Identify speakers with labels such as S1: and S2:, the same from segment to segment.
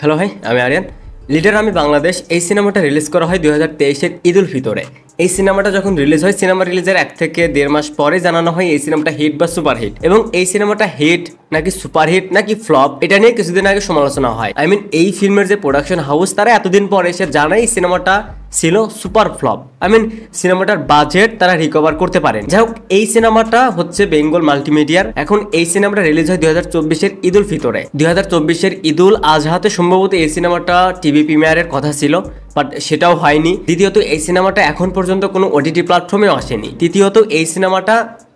S1: Hello ভাই, আমি Aryan. Leader আমি বাংলাদেশ এই সিনেমাটা রিলিজ করা হয় 2023-এর ঈদ উল ফিতরে। এই সিনেমাটা যখন রিলিজ হয়, সিনেমা রিলিজের 1 থেকে 1.5 মাস পরে জানানো হয় এই সিনেমাটা হিট বা সুপারহিট। এবং এই সিনেমাটা হিট নাকি সুপারহিট নাকি ফ্লপ, এটা নিয়ে কিছুদিন আগে সমালোচনা হয়। এই ফিল্মের যে প্রোডাকশন হাউস, তারা এতদিন পরে এসে জানায় এই সিনেমাটা ছিল সুপার ফ্লপ। সিনেমাটার বাজেট তারা রিকভার করতে পারেন। যাই হোক, এই সিনেমাটা হচ্ছে বেঙ্গল মাল্টিমিডিয়ার। এখন এই সিনেমাটা রিলিজ হয় 2024-এর ঈদ উল ফিতরে। 2024-এর ঈদ উল আজহাতে সম্ভবত এই সিনেমাটা টিভি প্রিমিয়ারের কথা ছিল, বাট সেটাও হয়নি। দ্বিতীয়ত, এই সিনেমাটা এখন পর্যন্ত কোনো ওটিটি প্ল্যাটফর্মেও আসেনি। তৃতীয়ত, এই সিনেমাটা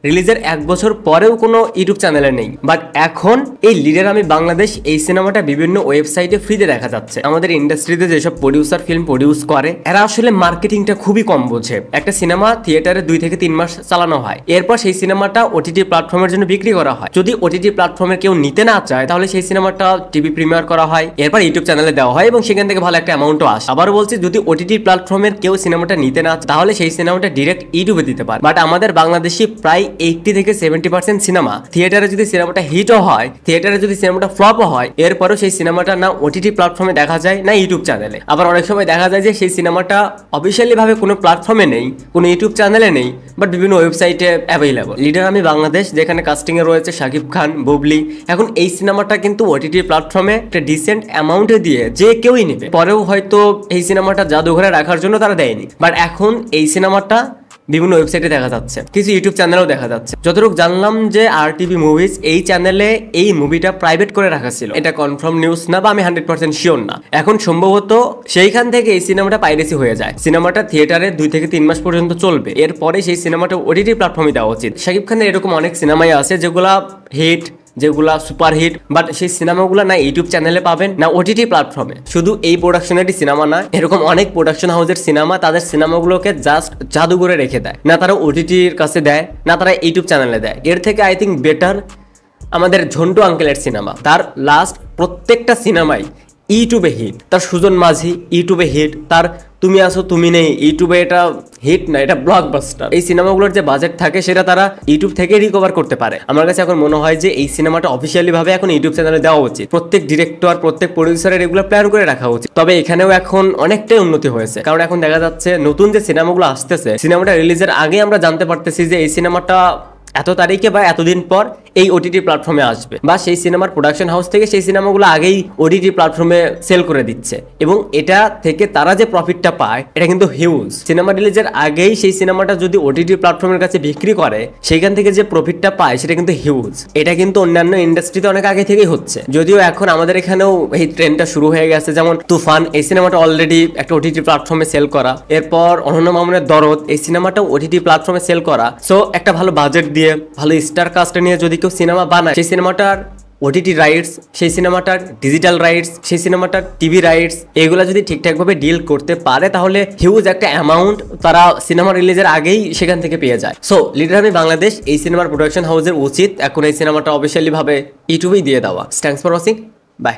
S1: রিলিজের 1 বছর পরেও কোনো ইউটিউব চ্যানেলে নেই। বাট এখন এই লিডার আমি বাংলাদেশ এই সিনেমাটা বিভিন্ন ওয়েবসাইটে ফ্রিতে দেখা যাচ্ছে। আমাদের ইন্ডাস্ট্রিতে যেসব প্রডিউসার ফিল্ম প্রডিউস করে, এরা আসলে মার্কেটিংটা খুবই কম বোঝে। একটা সিনেমা থিয়েটারে 2 থেকে 3 মাস চালানো হয়, এরপর সেই সিনেমাটা ওটিটি প্ল্যাটফর্মের জন্য বিক্রি করা হয়। যদি ওটিটি প্ল্যাটফর্মের কেউ নিতে না চায়, তাহলে সেই সিনেমাটা টিভি প্রিমিয়ার করা হয়, এরপর ইউটিউব চ্যানেলে দেওয়া হয় এবং সেখান থেকে ভালো একটা অ্যামাউন্টও আসে। আবার বলছি, যদি ওটিটি প্ল্যাটফর্মের কেউ সিনেমাটা নিতে না চায়, তাহলে সেই সিনেমাটা ডিরেক্ট ইউটিউবে দিতে পারে। বাট আমাদের বাংলাদেশি প্রায় 80 থেকে 70% সিনেমা থিয়েটারে যদি সিনেমাটা হিটও হয়, থিয়েটারে যদি সিনেমাটা ফ্লপও হয়, এরপরও সেই সিনেমাটা না ওটিটি প্ল্যাটফর্মে দেখা যায় না ইউটিউব চ্যানেলে। আবার অনেক সময় দেখা যায় যে সেই সিনেমাটা অফিসিয়ালি ভাবে কোনো প্ল্যাটফর্মে নেই, কোনো ইউটিউব চ্যানেলে নেই, বাট বিভিন্ন ওয়েবসাইটে অ্যাভেলেবল। লিডার আমি বাংলাদেশ, যেখানে কাস্টিং এ রয়েছে শাকিব খান, বুবলি। এখন এই সিনেমাটা কিন্তু ওটিটি প্ল্যাটফর্মে একটা ডিসেন্ট অ্যামাউন্টে দিয়ে যে কেউই নেবে। পরেও হয়তো এই সিনেমাটা জাদুঘরে রাখার জন্য তারা দেয়নি, বাট এখন এই সিনেমাটা বিভিন্ন ওয়েবসাইটে দেখা যাচ্ছে, কিছু ইউটিউব চ্যানেলেও দেখা যাচ্ছে। যতটুকু জানলাম যে RTV মুভিজ এই চ্যানেলে এই মুভিটা প্রাইভেট করে রাখা ছিল। এটা কনফার্ম নিউজ না, বা আমি 100% শিওর না। এখন সম্ভবত সেইখান থেকে এই সিনেমাটা পাইরেসি হয়ে যায়। সিনেমাটা থিয়েটারে 2 থেকে 3 মাস পর্যন্ত চলবে, এরপরে সেই সিনেমাটা ওটিটি প্ল্যাটফর্মে দেওয়া উচিত। শাকিব খানের এরকম অনেক সিনেমাই আছে যেগুলা হিট, যেগুলা সুপারহিট, বাট সেই সিনেমাগুলো না ইউটিউব চ্যানেলে পাবেন না ওটিটি প্ল্যাটফর্মে। শুধু এই প্রোডাকশনেরই সিনেমা না, এরকম অনেক প্রোডাকশন হাউসের সিনেমা তাদের সিনেমাগুলোকে জাস্ট জাদু করে রেখে দেয়। না তারা ওটিটির কাছে দেয়, না তারা ইউটিউব চ্যানেলে দেয়। এর থেকে আই থিঙ্ক বেটার আমাদের ঝন্টু আঙ্কেলের সিনেমা। তার লাস্ট প্রত্যেকটা সিনেমাই ইউটিউবে হিট। তার সুজন মাঝি ইউটিউবে হিট, তার তুমি আসো তুমি নেই ইউটিউবে এটা হিট না, এটা ব্লকবাস্টার। এই সিনেমাগুলোর যে বাজেট থাকে সেটা তারা ইউটিউব থেকে রিকভার করতে পারে। আমার কাছে এখন মনে হয় যে এই সিনেমাটা অফিসিয়ালি ভাবে এখন ইউটিউব চ্যানেলে দেওয়া উচিত। প্রত্যেক ডিরেক্টর, প্রত্যেক প্রডিউসারের এগুলো প্ল্যান করে রাখা উচিত। তবে এখানেও এখন অনেকটাই উন্নতি হয়েছে, কারণ এখন দেখা যাচ্ছে নতুন যে সিনেমাগুলো আসতেছে, সিনেমাটা রিলিজের আগে আমরা জানতে পারতেছি যে এই সিনেমাটা এত তারিখে বা এতদিন পর এই ওটিটি প্ল্যাটফর্মে আসবে, বা সেই সিনেমার প্রোডাকশন হাউস থেকে সেই সিনেমাগুলো আগেই ওটিটি প্ল্যাটফর্মে সেল করে দিচ্ছে। এবং এটা থেকে তারা যে প্রফিটটা পায়, এটা কিন্তু হিউজ। সিনেমা রিলিজের আগেই সেই সিনেমাটা যদি ওটিটি প্ল্যাটফর্মের কাছে বিক্রি করে, সেইখান থেকে যে প্রফিটটা পায় সেটা কিন্তু হিউজ। এটা কিন্তু অন্যান্য ইন্ডাস্ট্রিতে অনেক আগে থেকেই হচ্ছে, যদিও এখন আমাদের এখানেও এই ট্রেন্ডটা শুরু হয়ে গেছে। যেমন তুফান, এই সিনেমাটা অলরেডি একটা ওটিটি প্ল্যাটফর্মে সেল করা। এরপর অনন্য মামুনের দরদ, এই সিনেমাটাও ওটিটি প্ল্যাটফর্মে সেল করা। সো একটা ভালো বাজেট দিয়ে, ভালো স্টার কাস্ট নিয়ে যদি কেউ সিনেমা বানায়, সেই সিনেমাটার ওটিটি রাইটস, সেই সিনেমাটার ডিজিটাল রাইটস, সেই সিনেমাটার টিভি রাইটস, এগুলা যদি ঠিকঠাকভাবে ডিল করতে পারে, তাহলে হিউজ একটা অ্যামাউন্ট তারা সিনেমা রিলিজের আগেই সেখান থেকে পেয়ে যায়। সো লিডার আমি বাংলাদেশ এই সিনেমার প্রোডাকশন হাউসের উচিত এখন এই সিনেমাটা অফিসিয়ালি ভাবে ইউটিউবেই দিয়ে দেওয়া। Thanks for watching, by.